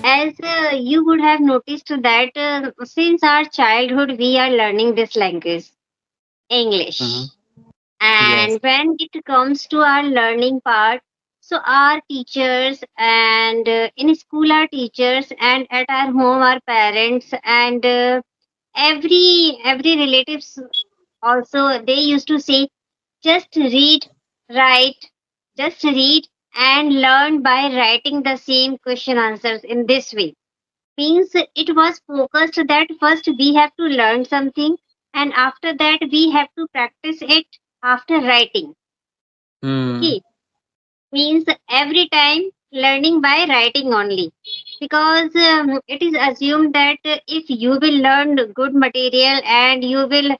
As you would have noticed that since our childhood we are learning this language, Mm-hmm. English. Yes. And when it comes to our learning part, so our teachers and in school our teachers and at our home our parents and every relatives also they used to say just read, write, just read and learn by writing the same question answers in this way. Means it was focused that first we have to learn something and after that we have to practice it after writing. Mm. Okay, means every time learning by writing only, because it is assumed that if you will learn good material and you will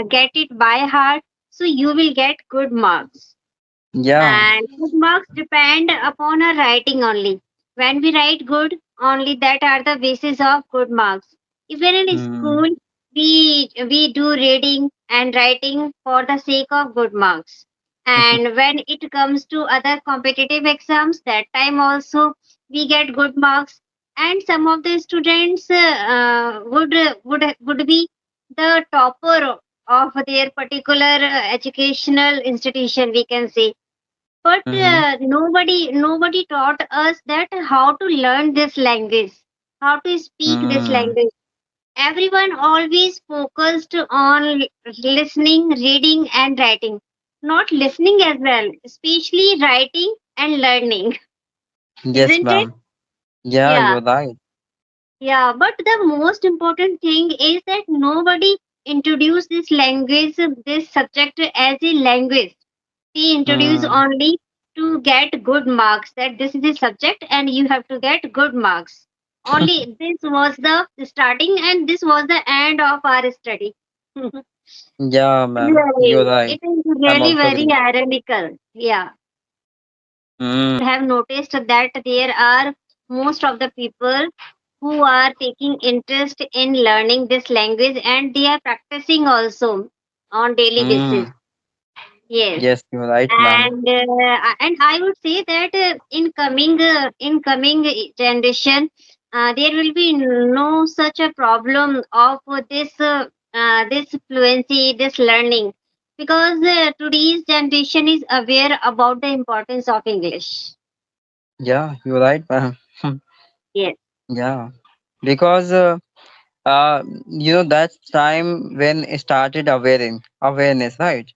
get it by heart, so you will get good marks. Yeah. And good marks depend upon our writing only. When we write good, only that are the basis of good marks. Even in Mm. school, we do reading and writing for the sake of good marks. And when it comes to other competitive exams, that time also we get good marks. And some of the students would be the topper of their particular educational institution, we can say. But Mm-hmm. nobody taught us that how to learn this language, how to speak this Mm. language. Everyone always focused on listening, reading, and writing. Not listening as well, especially writing and learning, Yes, isn't it? ma'am. Yeah, Yeah, you're right. yeah. But the most important thing is that nobody introduced this language, this subject as a language. He introduced Mm. only to get good marks, that this is a subject and you have to get good marks. Only this was the starting and this was the end of our study. Yeah, ma'am. You're Really, right. it is I'm really also very agree. ironical. Yeah, Mm. have noticed that there are most of the people who are taking interest in learning this language and they are practicing also on daily basis. Mm. Yes. Yes, you're right, ma'am. And I would say that in coming generation, there will be no such a problem of this fluency, this learning, because today's generation is aware about the importance of English. Yeah, you're right, ma'am. Yes. Yeah, because that's time when it started awareness, right?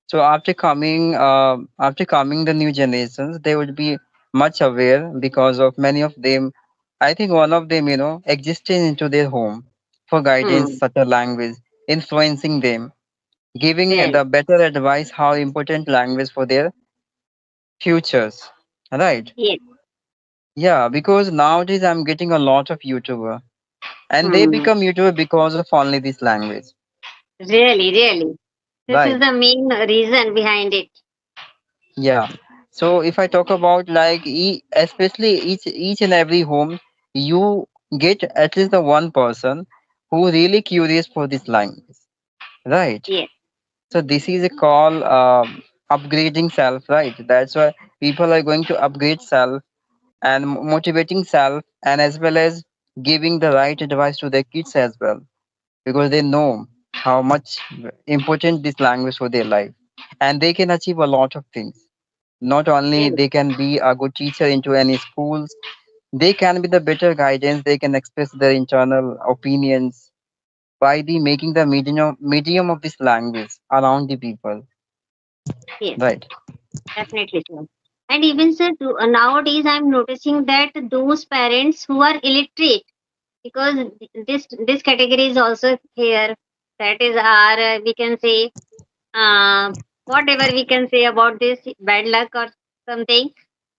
So after coming the new generations, they would be much aware because of many of them. I think one of them, existing into their home for guidance Hmm. such a language, influencing them, giving Really. the better advice how important language for their futures, right? Yes. Yeah, because nowadays I'm getting a lot of YouTuber, and they Hmm. become YouTuber because of only this language, Really, really. This is right? the main reason behind it. Yeah. So if I talk about like especially each and every home, you get at least the one person who really curious for this language, right? Yes. So this is a call upgrading self, right? That's why people are going to upgrade self and motivating self, and as well as giving the right advice to their kids as well, because they know how much important this language for their life, and they can achieve a lot of things. Not only Really. they can be a good teacher into any schools, they can be the better guidance, they can express their internal opinions by the making the medium of this language around the people, Yes. right? Definitely true. And even sir, nowadays I'm noticing that those parents who are illiterate, because this category is also here. That is our we can say whatever we can say about this bad luck or something.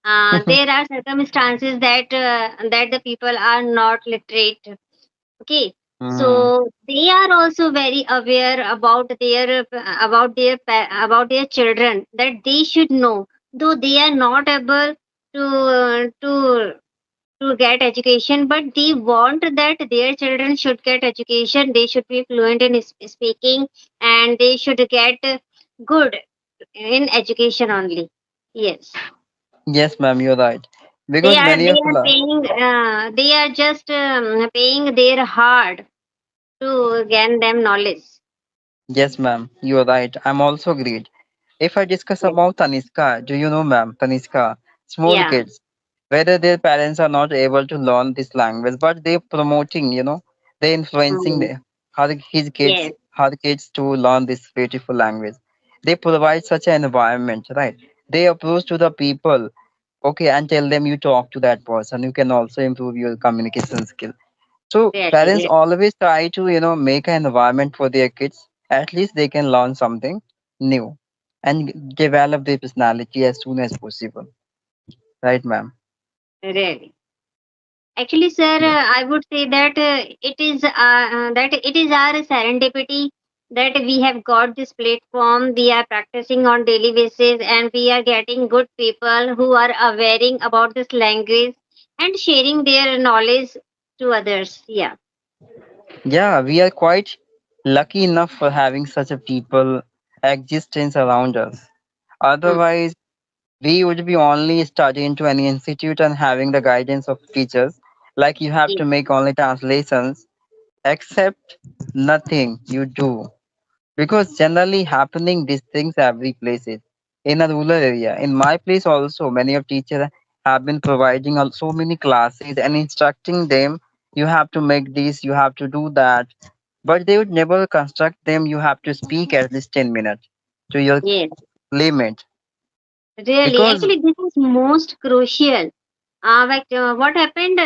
There are circumstances that the people are not literate. Okay, Mm, so they are also very aware about their children, that they should know, though they are not able to get education, but they want that their children should get education, they should be fluent in speaking, and they should get good in education only. Yes. yes, ma'am, you're right. because many They of are paying they are just paying their heart to gain them knowledge. yes, ma'am, you are right. I'm also agreed. If I discuss Yes. about Taniska, do you know, ma'am, Taniska, small Yeah. kids, whether their parents are not able to learn this language, but they're promoting, they're influencing Mm. Yes. her kids to learn this beautiful language. They provide such an environment, right? They approach to the people, okay, and tell them you talk to that person. You can also improve your communication skill. So Really. parents Really. always try to, make an environment for their kids. At least they can learn something new and develop their personality as soon as possible. Right, ma'am? Really. Actually, sir, Yeah. I would say that it is our serendipity that we have got this platform. We are practicing on daily basis, and we are getting good people who are awareing about this language and sharing their knowledge to others. Yeah. Yeah, we are quite lucky enough for having such a people existence around us. Mm. Otherwise, we would be only studying to any institute and having the guidance of teachers. Like you have Yes. to make only translations, except nothing you do. Because generally happening these things every places in a rural area. In my place also, many of teachers have been providing so many classes and instructing them. You have to make this, you have to do that, but they would never construct them. You have to speak at least 10 minutes to your Yes. limit Really, because actually, this is most crucial. What happened?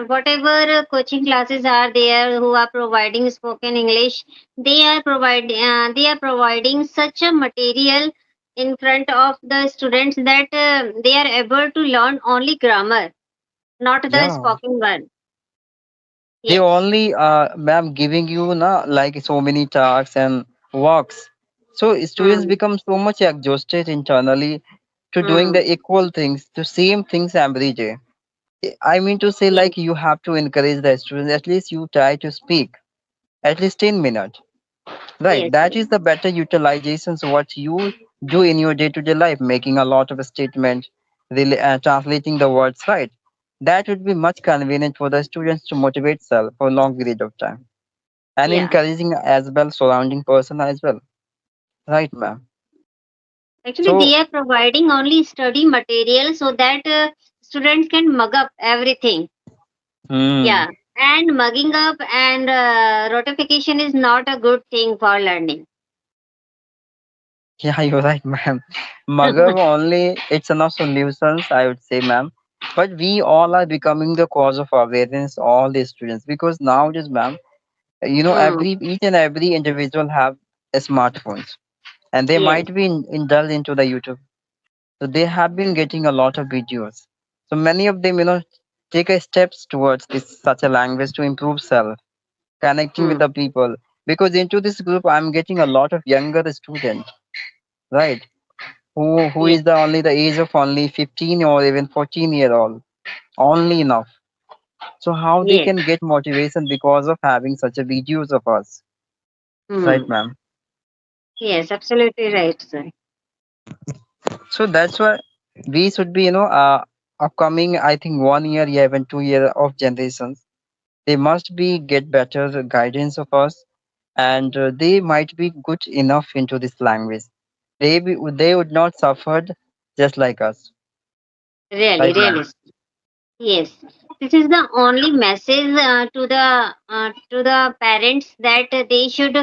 Whatever coaching classes are there who are providing spoken English, they are providing such a material in front of the students that they are able to learn only grammar, not the yeah, spoken one. they Yes. only ma'am giving you like so many tasks and works, so students Hmm. become so much exhausted internally to doing the Hmm. equal things, the same things every day. I mean to say, Yes. like, you have to encourage the students, at least you try to speak at least 10 minutes. Right. Yes. That Yes. is the better utilizations what you do in your day-to-day life, making a lot of statements, really, translating the words, right? That would be much convenient for the students to motivate self for a long period of time. And Yeah. encouraging as well surrounding person as well. Right, ma'am. Actually, So, they are providing only study material so that students can mug up everything. hmm. Yeah, and mugging up and rotification is not a good thing for learning. Yeah, you're right, ma'am. Mugger only, it's enough solutions, I would say, ma'am. But we all are becoming the cause of awareness, all the students, because nowadays, ma'am, Hmm. each and every individual have a smartphones, and they Yes. might be indulged into the YouTube. So they have been getting a lot of videos. So many of them, take a steps towards this such a language to improve self, connecting with Hmm. the people. Because into this group, I'm getting a lot of younger students, right? Who Yes. is the only the age of only 15 or even 14-year old, only enough. So how they Yes. can get motivation because of having such a videos of us, right, Hmm. ma'am? Yes. Absolutely right, sir. So that's why we should be, upcoming, I think 1 year, yeah, even 2 year of generations. They must be get better guidance of us, and they might be good enough into this language. They would not suffer just like us, Really, right, ma'am? really. Yes, this is the only message to the parents that they should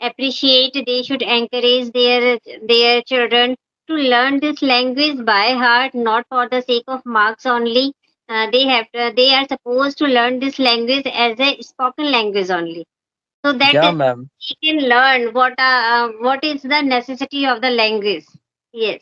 appreciate, they should encourage their children to learn this language by heart, not for the sake of marks only. They are supposed to learn this language as a spoken language only, so that Yeah, they ma'am. can learn what is the necessity of the language. Yes.